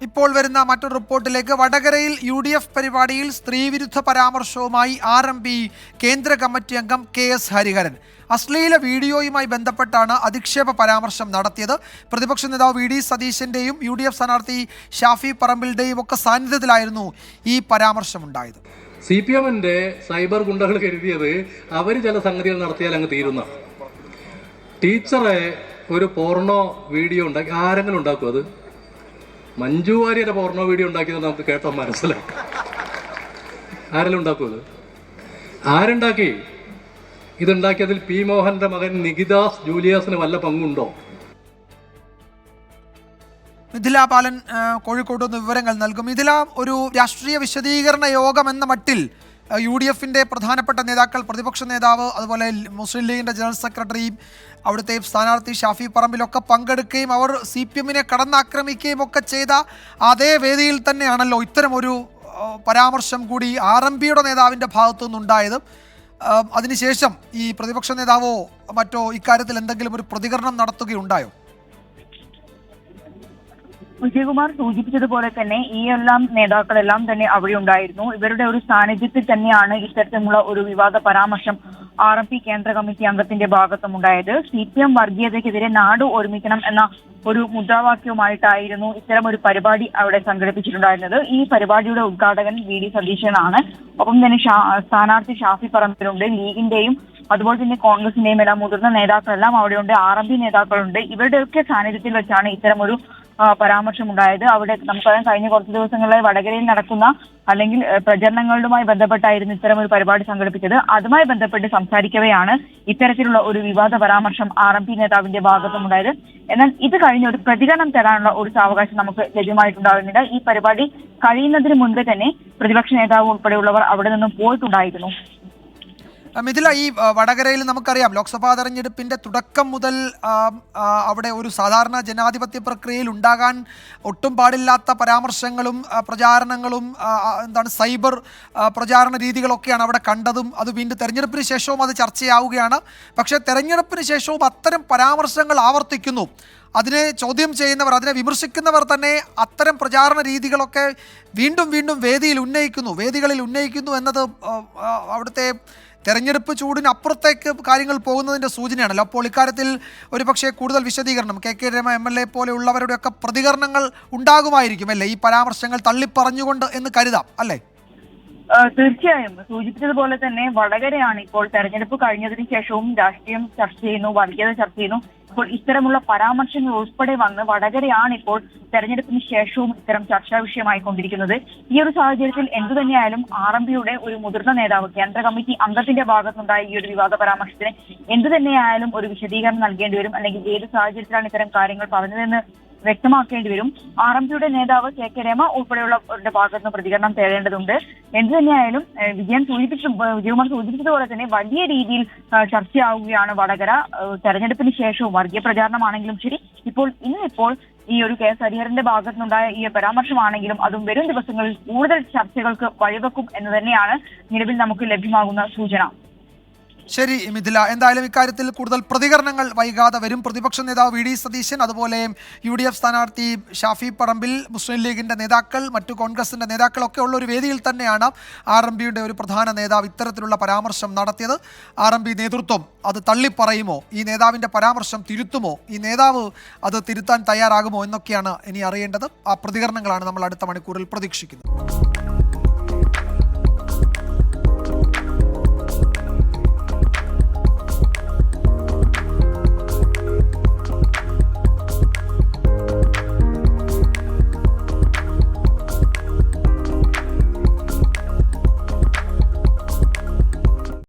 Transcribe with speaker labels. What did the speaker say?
Speaker 1: ഇപ്പോൾ വരുന്ന മറ്റൊരു റിപ്പോർട്ടിലേക്ക്. വടകരയിൽ UDF പരിപാടിയിൽ സ്ത്രീവിരുദ്ധ പരാമർശവുമായി RMP കേന്ദ്ര കമ്മിറ്റി അംഗം KS ഹരിഹരൻ. അശ്ലീല വീഡിയോയുമായി ബന്ധപ്പെട്ടാണ് അധിക്ഷേപ പരാമർശം നടത്തിയത്. പ്രതിപക്ഷ നേതാവ് VD സതീശന്റെയും UDF സ്ഥാനാർത്ഥി ഷാഫി പറമ്പിലിന്റെയും ഒക്കെ സാന്നിധ്യത്തിലായിരുന്നു ഈ പരാമർശം ഉണ്ടായത്.
Speaker 2: CPM-ന്റെ സൈബർ ഗുണ്ടകൾ കരുതിയത് അവർ ചില സംഗതികൾ നടത്തിയാൽ അങ്ങ് തീരുന്ന. ടീച്ചറെ ഒരു പോർണോ വീഡിയോ ഉണ്ടാക്കി ആരെങ്കിലും ഉണ്ടാക്കും? അത് മഞ്ജു വാര്യരുടെ പോർണോ വീഡിയോ ഉണ്ടാക്കിയത് നമുക്ക് കേട്ടോ മനസ്സിലായി. ആരെല്ലാം ഉണ്ടാക്കും? അത് ആരുണ്ടാക്കി? ഇതുണ്ടാക്കിയതിൽ P. മോഹന്റെ മകൻ നികിദാസ് ജൂലിയാസിന് വല്ല പങ്കുണ്ടോ?
Speaker 1: മിഥില പാലൻ കോഴിക്കോട് നിന്ന് വിവരങ്ങൾ നൽകും. മിഥില, ഒരു രാഷ്ട്രീയ വിശദീകരണ യോഗം എന്ന മട്ടിൽ UDF-ന്റെ പ്രധാനപ്പെട്ട നേതാക്കൾ, പ്രതിപക്ഷ നേതാവ്, അതുപോലെ മുസ്ലിം ലീഗിന്റെ ജനറൽ സെക്രട്ടറിയും അവിടുത്തെ സ്ഥാനാർത്ഥി ഷാഫി പറമ്പിലൊക്കെ പങ്കെടുക്കുകയും അവർ CPM-നെ കടന്നാക്രമിക്കുകയും ഒക്കെ ചെയ്ത അതേ വേദിയിൽ തന്നെയാണല്ലോ ഇത്തരം ഒരു പരാമർശം കൂടി RMP-യുടെ നേതാവിൻ്റെ ഭാഗത്തുനിന്നുണ്ടായത്. അതിനുശേഷം ഈ പ്രതിപക്ഷ നേതാവോ മറ്റോ ഇക്കാര്യത്തിൽ എന്തെങ്കിലും ഒരു പ്രതികരണം നടത്തുകയുണ്ടായോ?
Speaker 3: വിജയകുമാർ സൂചിപ്പിച്ചതുപോലെ തന്നെ ഈ എല്ലാം നേതാക്കളെല്ലാം തന്നെ അവിടെ ഉണ്ടായിരുന്നു. ഇവരുടെ ഒരു സാന്നിധ്യത്തിൽ തന്നെയാണ് ഇത്തരത്തിലുള്ള ഒരു വിവാദ പരാമർശം RMP കേന്ദ്ര കമ്മിറ്റി അംഗത്തിന്റെ ഭാഗത്തും ഉണ്ടായത്. CPM വർഗീയതയ്ക്കെതിരെ നാട് ഒരുമിക്കണം എന്ന ഒരു മുദ്രാവാക്യവുമായിട്ടായിരുന്നു ഇത്തരം ഒരു പരിപാടി അവിടെ സംഘടിപ്പിച്ചിട്ടുണ്ടായിരുന്നത്. ഈ പരിപാടിയുടെ ഉദ്ഘാടകൻ VD സതീശനാണ്. ഒപ്പം തന്നെ സ്ഥാനാർത്ഥി ഷാഫി പറമ്പിലുണ്ട്. ലീഗിന്റെയും അതുപോലെ തന്നെ കോൺഗ്രസിന്റെയും എല്ലാം മുതിർന്ന നേതാക്കളെല്ലാം അവിടെയുണ്ട്. RMP നേതാക്കളുണ്ട്. ഇവരുടെയൊക്കെ സാന്നിധ്യത്തിൽ വെച്ചാണ് ഇത്തരം ഒരു പരാമർശം ഉണ്ടായത്. അവിടെ നമുക്കറിയാം, കഴിഞ്ഞ കുറച്ച് ദിവസങ്ങളിലായി വടകരയിൽ നടക്കുന്ന അല്ലെങ്കിൽ പ്രചരണങ്ങളുമായി ബന്ധപ്പെട്ടായിരുന്നു ഇത്തരം ഒരു പരിപാടി സംഘടിപ്പിച്ചത്. അതുമായി ബന്ധപ്പെട്ട് സംസാരിക്കവെയാണ് ഇത്തരത്തിലുള്ള ഒരു വിവാദ പരാമർശം RMP നേതാവിന്റെ ഭാഗത്തും ഉണ്ടായത്. എന്നാൽ ഇത് കഴിഞ്ഞ ഒരു പ്രതികരണം തരാനുള്ള ഒരു സാവകാശം നമുക്ക് ലഭ്യമായിട്ടുണ്ടാകുന്നില്ല. ഈ പരിപാടി കഴിയുന്നതിന് മുൻപ് തന്നെ പ്രതിപക്ഷ നേതാവ് ഉൾപ്പെടെയുള്ളവർ അവിടെ നിന്നും പോയിട്ടുണ്ടായിരുന്നു.
Speaker 1: മിഥില, ഈ വടകരയിൽ നമുക്കറിയാം ലോക്സഭാ തെരഞ്ഞെടുപ്പിൻ്റെ തുടക്കം മുതൽ അവിടെ ഒരു സാധാരണ ജനാധിപത്യ പ്രക്രിയയിൽ ഉണ്ടാകാൻ ഒട്ടും പാടില്ലാത്ത പരാമർശങ്ങളും പ്രചാരണങ്ങളും സൈബർ പ്രചാരണ രീതികളൊക്കെയാണ് അവിടെ കണ്ടതും. അത് വീണ്ടും തെരഞ്ഞെടുപ്പിന് ശേഷവും അത് ചർച്ചയാവുകയാണ്. പക്ഷേ തെരഞ്ഞെടുപ്പിന് ശേഷവും അത്തരം പരാമർശങ്ങൾ ആവർത്തിക്കുന്നു. അതിനെ ചോദ്യം ചെയ്യുന്നവർ, അതിനെ വിമർശിക്കുന്നവർ തന്നെ അത്തരം പ്രചാരണ രീതികളൊക്കെ വീണ്ടും വീണ്ടും വേദികളിൽ ഉന്നയിക്കുന്നു എന്നത് അവിടുത്തെ തെരഞ്ഞെടുപ്പ് ചൂടിനപ്പുറത്തേക്ക് കാര്യങ്ങൾ പോകുന്നതിൻ്റെ സൂചനയാണല്ലോ. അപ്പോൾ ഇക്കാര്യത്തിൽ ഒരുപക്ഷെ കൂടുതൽ വിശദീകരണം KK രമ MLA പോലെയുള്ളവരുടെയൊക്കെ പ്രതികരണങ്ങൾ ഉണ്ടാകുമായിരിക്കും അല്ലേ, ഈ പരാമർശങ്ങൾ തള്ളിപ്പറഞ്ഞുകൊണ്ട് എന്ന് കരുതാം അല്ലേ?
Speaker 3: തീർച്ചയായും സൂചിപ്പിച്ചതുപോലെ തന്നെ വടകരയാണ് ഇപ്പോൾ തെരഞ്ഞെടുപ്പ് കഴിഞ്ഞതിന് ശേഷവും രാഷ്ട്രീയം ചർച്ച ചെയ്യുന്നു, വർഗീയത ചർച്ച ചെയ്യുന്നു. ഇപ്പോൾ ഇത്തരമുള്ള പരാമർശങ്ങൾ ഉൾപ്പെടെ വന്ന് വടകരയാണ് ഇപ്പോൾ തെരഞ്ഞെടുപ്പിന് ശേഷവും ഇത്തരം ചർച്ചാ വിഷയമായിക്കൊണ്ടിരിക്കുന്നത്. ഈ ഒരു സാഹചര്യത്തിൽ എന്തുതന്നെയായാലും RMP-യുടെ ഒരു മുതിർന്ന നേതാവ്, കേന്ദ്ര കമ്മിറ്റി അംഗത്തിന്റെ ഭാഗത്തുണ്ടായ ഈ ഒരു വിവാദ പരാമർശത്തിന് എന്തുതന്നെയായാലും ഒരു വിശദീകരണം നൽകേണ്ടി വരും. അല്ലെങ്കിൽ ഏത് സാഹചര്യത്തിലാണ് ഇത്തരം കാര്യങ്ങൾ പറഞ്ഞതെന്ന് വ്യക്തമാക്കേണ്ടി വരും. RMP-യുടെ നേതാവ് KK രമ ഉൾപ്പെടെയുള്ളവരുടെ ഭാഗത്തുനിന്ന് പ്രതികരണം തേടേണ്ടതുണ്ട്. എന്തു തന്നെയായാലും വിജയകുമാർ സൂചിപ്പിച്ചതുപോലെ തന്നെ വലിയ രീതിയിൽ ചർച്ചയാവുകയാണ് വടകര. തെരഞ്ഞെടുപ്പിന് ശേഷവും വർഗീയ പ്രചാരണമാണെങ്കിലും ശരി, ഇന്നിപ്പോൾ ഈ ഒരു KS ഹരിഹരന്റെ ഭാഗത്തുനിന്നുണ്ടായ ഈ പരാമർശമാണെങ്കിലും അതും വരും ദിവസങ്ങളിൽ കൂടുതൽ ചർച്ചകൾക്ക് വഴിവെക്കും എന്ന് തന്നെയാണ് നിലവിൽ നമുക്ക് ലഭ്യമാകുന്ന സൂചന.
Speaker 1: ശരി മിഥില, എന്തായാലും ഇക്കാര്യത്തിൽ കൂടുതൽ പ്രതികരണങ്ങൾ വൈകാതെ വരും. പ്രതിപക്ഷ നേതാവ് VD സതീശൻ, അതുപോലെ UDF സ്ഥാനാർത്ഥി ഷാഫി പറമ്പിൽ, മുസ്ലിം ലീഗിൻ്റെ നേതാക്കൾ, മറ്റു കോൺഗ്രസിൻ്റെ നേതാക്കളൊക്കെ ഉള്ള ഒരു വേദിയിൽ തന്നെയാണ് RMP-യുടെ ഒരു പ്രധാന നേതാവ് ഇത്തരത്തിലുള്ള പരാമർശം നടത്തിയത്. RMP നേതൃത്വം അത് തള്ളിപ്പറയുമോ, ഈ നേതാവിൻ്റെ പരാമർശം തിരുത്തുമോ, ഈ നേതാവ് അത് തിരുത്താൻ തയ്യാറാകുമോ എന്നൊക്കെയാണ് ഇനി അറിയേണ്ടത്. ആ പ്രതികരണങ്ങളാണ് നമ്മൾ അടുത്ത മണിക്കൂറിൽ പ്രതീക്ഷിക്കുന്നത്.